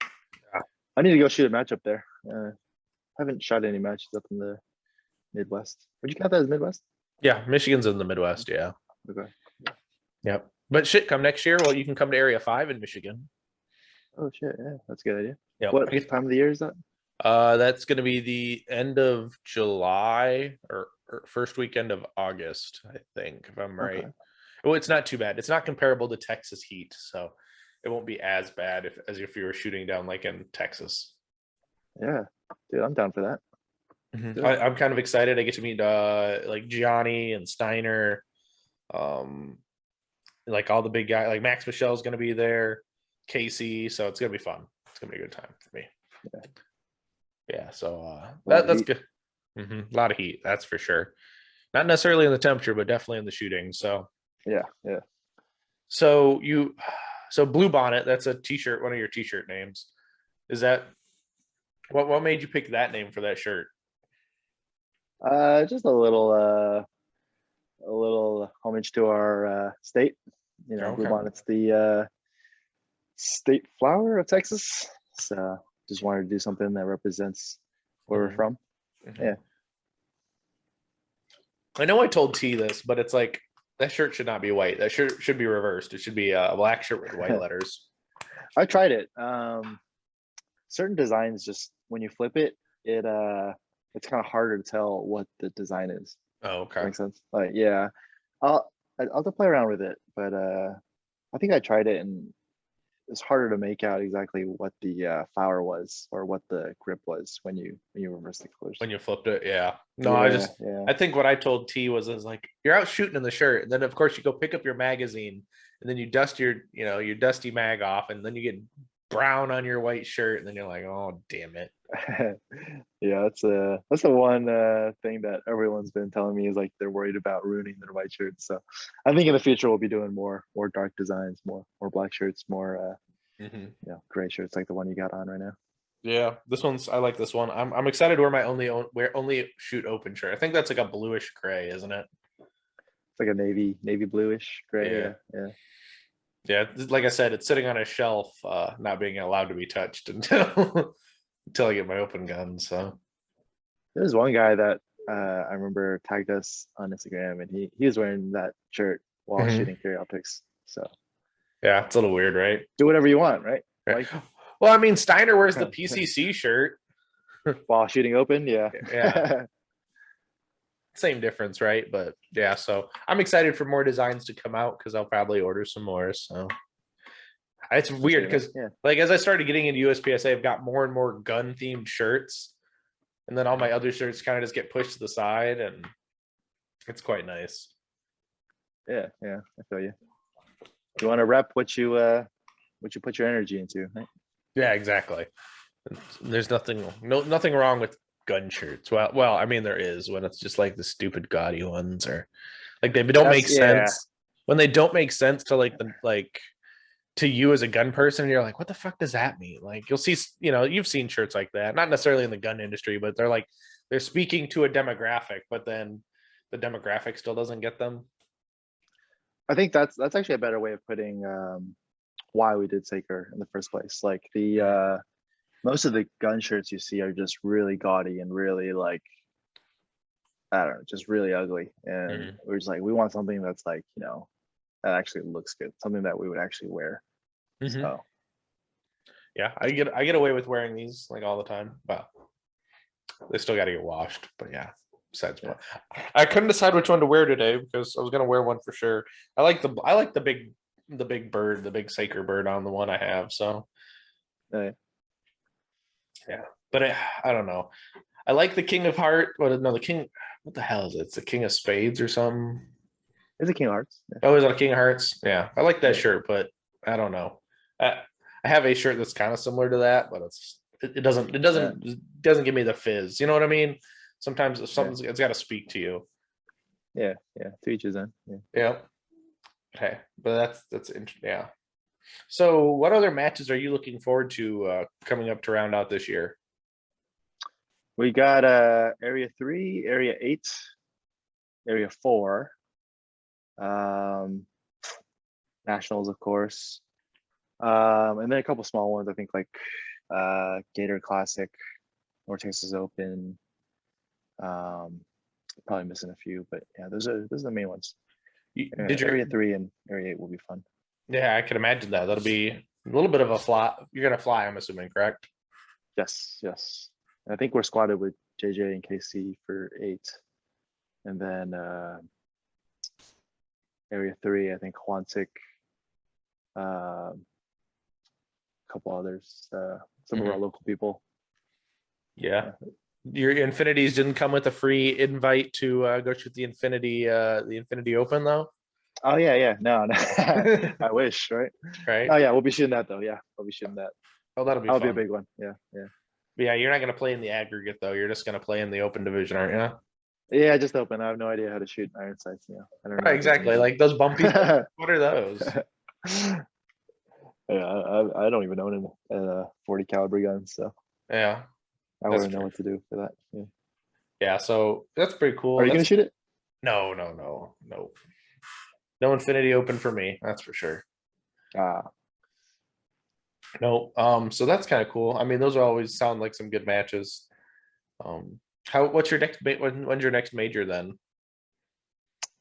A: Yeah.
B: I need to go shoot a match up there. Haven't shot any matches up in the Midwest. Would you count that as Midwest?
A: Yeah, Michigan's in the Midwest. Yeah.
B: Okay.
A: Yep. But shit, come next year. Well, you can come to Area 5 in Michigan.
B: Oh shit, yeah, that's a good idea.
A: Yep.
B: What time of the year is that?
A: That's going to be the end of July or first weekend of August, I think, if I'm right.
B: Okay.
A: Well, it's not too bad. It's not comparable to Texas heat, so it won't be as bad as if you were shooting down like in Texas.
B: Yeah, dude, I'm down for that.
A: I'm kind of excited. I get to meet like Gianni and Steiner, like all the big guys. Like Max Michelle's going to be there, Casey. So it's going to be fun. It's going to be a good time for me. Yeah. So that's good. A lot of heat, that's for sure. Not necessarily in the temperature, but definitely in the shooting. So
B: yeah.
A: So Blue Bonnet, that's a t-shirt, one of your t-shirt names. Is that what made you pick that name for that shirt?
B: Just a little homage to our state. You know,
A: Okay.
B: Blue Bonnet's the state flower of Texas. So just wanted to do something that represents where we're from. Yeah.
A: I know I told T this, but it's like that shirt should not be white. That shirt should be reversed. It should be a black shirt with white letters.
B: I tried it. Certain designs, just when you flip it, it's kind of harder to tell what the design is.
A: Oh, okay.
B: Makes sense. Like, yeah, I'll have to play around with it, but I think I tried it and it's harder to make out exactly what the flower was or what the grip was when you reverse the colors.
A: When you flipped it, yeah. No, I think what I told T was like, you're out shooting in the shirt, and then of course you go pick up your magazine, and then you dust your dusty mag off, and then you get brown on your white shirt, and then you're like, oh damn it.
B: Yeah, that's the one thing that everyone's been telling me is like they're worried about ruining their white shirts. So I think in the future we'll be doing more dark designs, more black shirts, more gray shirts like the one you got on right now.
A: Yeah, I like this one. I'm excited to wear my only shoot open shirt. I think that's like a bluish gray, isn't it?
B: It's like a navy bluish gray.
A: Yeah. Like I said, it's sitting on a shelf, not being allowed to be touched until until I get my open gun. So
B: there's one guy that I remember tagged us on Instagram, and he was wearing that shirt while shooting carry optics. So
A: yeah, it's a little weird, right?
B: Do whatever you want, right?
A: Like, well, I mean, Steiner wears the PCC shirt
B: while shooting open. Yeah.
A: Same difference, right? But yeah, so I'm excited for more designs to come out because I'll probably order some more. So it's weird because like as I started getting into USPSA, I've got more and more gun themed shirts, and then all my other shirts kind of just get pushed to the side, and it's quite nice.
B: Yeah, I feel you. You want to rep what you put your energy into, right?
A: Yeah, exactly. There's nothing wrong with gun shirts. Well, I mean there is when it's just like the stupid gaudy ones, or like they don't make sense. When they don't make sense to to you as a gun person, you're like, what the fuck does that mean? Like you'll see, you've seen shirts like that, not necessarily in the gun industry, but they're speaking to a demographic, but then the demographic still doesn't get them.
B: I think that's actually a better way of putting why we did Saker in the first place. Like the most of the gun shirts you see are just really gaudy and really like, I don't know, just really ugly. And we're just like, we want something that's like, that actually looks good, something that we would actually wear. So
A: yeah, I get away with wearing these like all the time. Well, they still got to get washed, but yeah. Besides, I couldn't decide which one to wear today because I was gonna wear one for sure. I like the big bird, the big Saker bird on the one I have. So yeah, but I don't know. I like the King of Heart. The King. What the hell is it? It's the King of Spades or something.
B: It's a King of Hearts.
A: Oh, is it a King of Hearts? Yeah, I like that shirt, but I don't know. I have a shirt that's kind of similar to that, but it doesn't give me the fizz. You know what I mean? Sometimes if something's it's got to speak to you.
B: Yeah. To each his own.
A: Yeah. Okay, but that's interesting. Yeah. So, what other matches are you looking forward to coming up to round out this year?
B: We got Area 3, Area 8, Area 4, Nationals, of course. And then a couple small ones. I think like Gator Classic, North Texas Open. Probably missing a few, but yeah, those are the main ones.
A: Did you?
B: Area 3 and Area 8 will be fun.
A: Yeah, I can imagine that. That'll be a little bit of a fly. You're gonna fly, I'm assuming, correct?
B: Yes, yes. I think we're squatted with JJ and KC for 8, and then Area 3. I think Hwanzik, a couple others, some of our local people.
A: Yeah. Your Infinities didn't come with a free invite to go shoot the Infinity Open though.
B: Oh yeah. No. I wish, right?
A: Right.
B: Oh yeah, we'll be shooting that though. Yeah, we'll be shooting that.
A: Oh, that'll be
B: That'll
A: fun.
B: be a big one. Yeah.
A: But yeah, you're not gonna play in the aggregate though. You're just gonna play in the open division, aren't you?
B: Yeah, just open. I have no idea how to shoot iron sights. Yeah, I don't know.
A: Right, exactly. Like those bumpy. What are those?
B: Yeah, I don't even own a 40 caliber gun, so
A: Yeah,
B: I wouldn't know what to do for that. Yeah.
A: Yeah, so that's pretty cool.
B: Are you gonna shoot it?
A: No. No Infinity Open for me, that's for sure. No. So that's kind of cool. I mean, those always sound like some good matches. What's your next when's your next major then?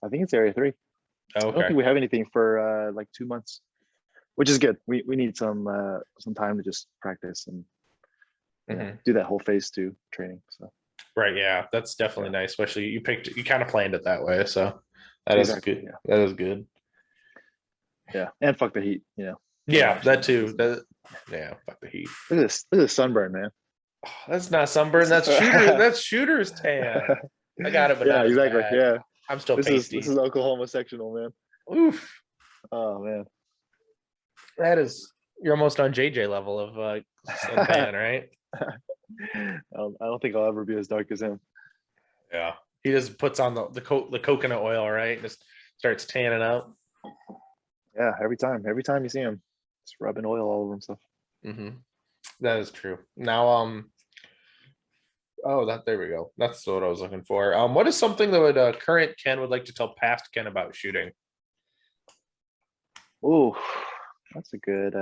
B: I think it's Area 3.
A: Oh, okay.
B: I don't think we have anything for like 2 months, which is good. We need some time to just practice and do that whole phase 2 training. So
A: right, yeah, that's definitely nice. Especially you kind of planned it that way, so that is good.
B: Yeah.
A: That is good.
B: Yeah, and fuck the heat,
A: Yeah, that too. Yeah, fuck the heat.
B: Look at this. Look at this sunburn, man.
A: Oh, that's not sunburn. That's shooter. That's shooter's tan. I got it, but
B: yeah, exactly. Yeah,
A: I'm still
B: pasty. This is Oklahoma sectional, man.
A: Oof.
B: Oh man,
A: that is. You're almost on JJ level of tan, right?
B: I don't think I'll ever be as dark as him.
A: Yeah, he just puts on the coconut oil, right? Just starts tanning out.
B: Yeah, every time you see him, just rubbing oil all over himself.
A: That is true. Now, there we go. That's what I was looking for. What is something that would current Ken would like to tell past Ken about shooting?
B: Oh, that's a good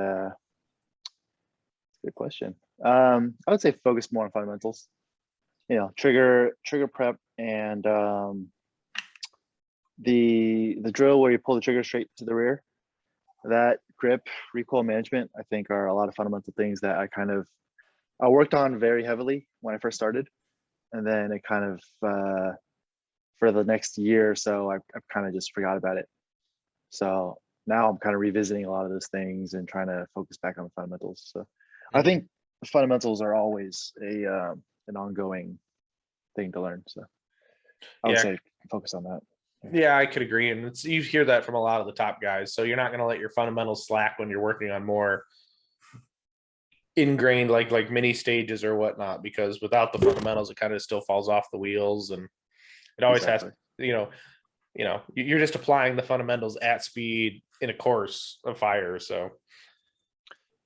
B: question. I would say focus more on fundamentals. Trigger prep and the drill where you pull the trigger straight to the rear. That grip, recoil management, I think are a lot of fundamental things that I worked on very heavily when I first started, and then it kind of for the next year or so I kind of just forgot about it. So now I'm kind of revisiting a lot of those things and trying to focus back on the fundamentals. So I think the fundamentals are always an ongoing thing to learn. So I would say focus on that.
A: Yeah, I could agree. And you hear that from a lot of the top guys. So you're not going to let your fundamentals slack when you're working on more ingrained like mini stages or whatnot, because without the fundamentals, it kind of still falls off the wheels. And it always has, you're just applying the fundamentals at speed in a course of fire. So.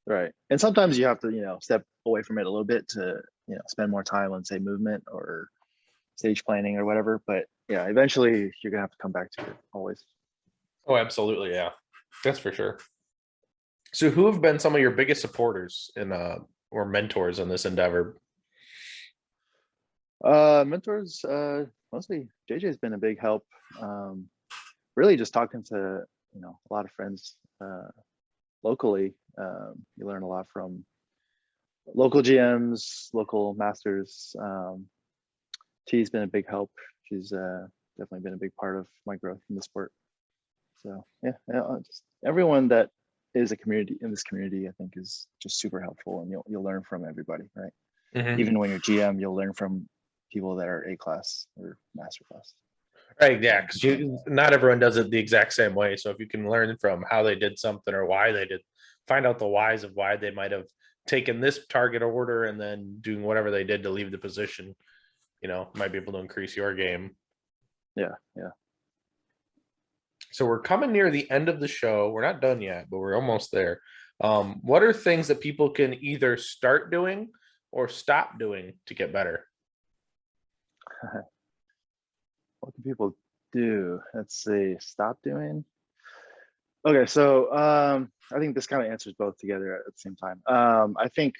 B: Right. And sometimes you have to, step away from it a little bit to, spend more time on, say, movement or stage planning or whatever. But yeah, eventually you're gonna have to come back to it always.
A: Oh, absolutely. Yeah, that's for sure. So who have been some of your biggest supporters or mentors in this endeavor?
B: Mentors, mostly JJ's been a big help. Really just talking to, a lot of friends locally. You learn a lot from local GMs, local masters. T's been a big help. She's definitely been a big part of my growth in the sport. So yeah, just everyone that is a community in this community, I think, is just super helpful, and you'll learn from everybody, right? Even when you're GM, you'll learn from people that are A class or master class.
A: Right, yeah, because not everyone does it the exact same way. So if you can learn from how they did something or why they did, find out the whys of why they might have taken this target order and then doing whatever they did to leave the position, might be able to increase your game.
B: Yeah.
A: So we're coming near the end of the show. We're not done yet, but we're almost there. What are things that people can either start doing or stop doing to get better?
B: What can people do? Let's see. Stop doing. Okay, so I think this kind of answers both together at the same time. I think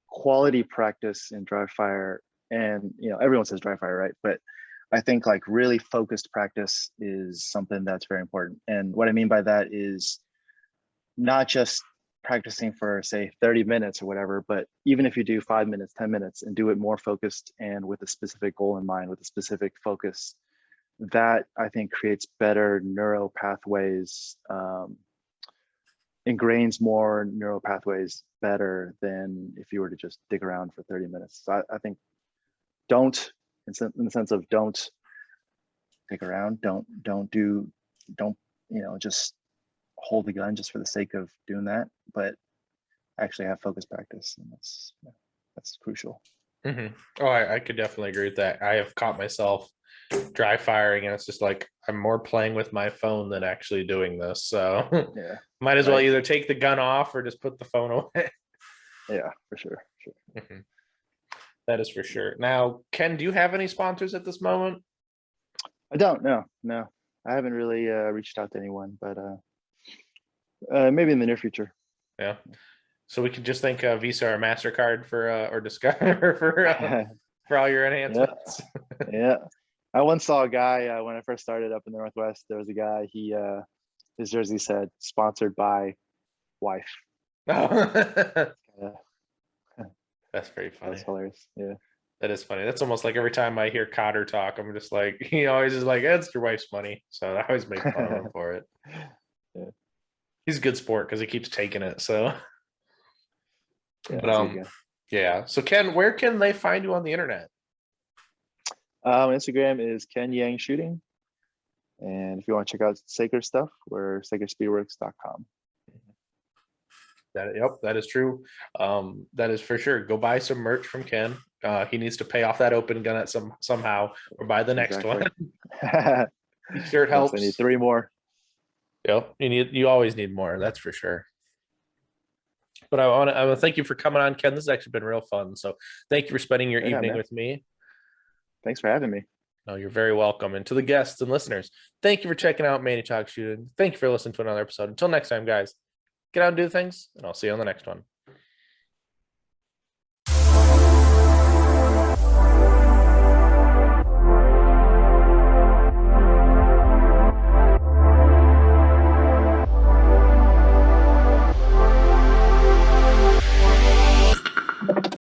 B: quality practice in dry fire, and everyone says dry fire, right? But I think like really focused practice is something that's very important. And what I mean by that is not just practicing for say 30 minutes or whatever, but even if you do 5 minutes, 10 minutes and do it more focused and with a specific goal in mind, with a specific focus, that I think creates better neural pathways, ingrains more neural pathways better than if you were to just dig around for 30 minutes. So I think don't, in the sense of don't dig around, don't just hold the gun just for the sake of doing that, but actually have focus practice, and that's crucial.
A: Mm-hmm. Oh, I could definitely agree with that. I have caught myself dry firing, and it's just like I'm more playing with my phone than actually doing this. So
B: Yeah,
A: might as well either take the gun off or just put the phone away.
B: Yeah, for sure.
A: Mm-hmm. That is for sure. Now, Ken, do you have any sponsors at this moment?
B: I don't. No. I haven't really reached out to anyone, but maybe in the near future.
A: Yeah. So we could just think Visa or MasterCard for or Discover for all your enhancements.
B: Yeah. I once saw a guy when I first started up in the Northwest. There was a guy. His jersey said "sponsored by wife."
A: Oh. That's very funny.
B: That's hilarious. Yeah.
A: That is funny. That's almost like every time I hear Cotter talk, I'm just like, he always is like, "That's your wife's money." So I always make fun of him for it.
B: Yeah.
A: He's a good sport because he keeps taking it. So,
B: Yeah,
A: but yeah. So Ken, where can they find you on the internet?
B: Instagram is Ken Yang Shooting, and if you want to check out Saker stuff, we're SakerSpeedworks.com.
A: That is true. That is for sure. Go buy some merch from Ken. He needs to pay off that open gun at somehow, or buy the next one. Sure, it helps.
B: I need 3 more.
A: Yep, you always need more. That's for sure. But I want to thank you for coming on, Ken. This has actually been real fun. So thank you for spending your evening with me.
B: Thanks for having me.
A: No, you're very welcome. And to the guests and listeners, thank you for checking out Manny Talks Shooting. Thank you for listening to another episode. Until next time, guys, get out and do things, and I'll see you on the next one.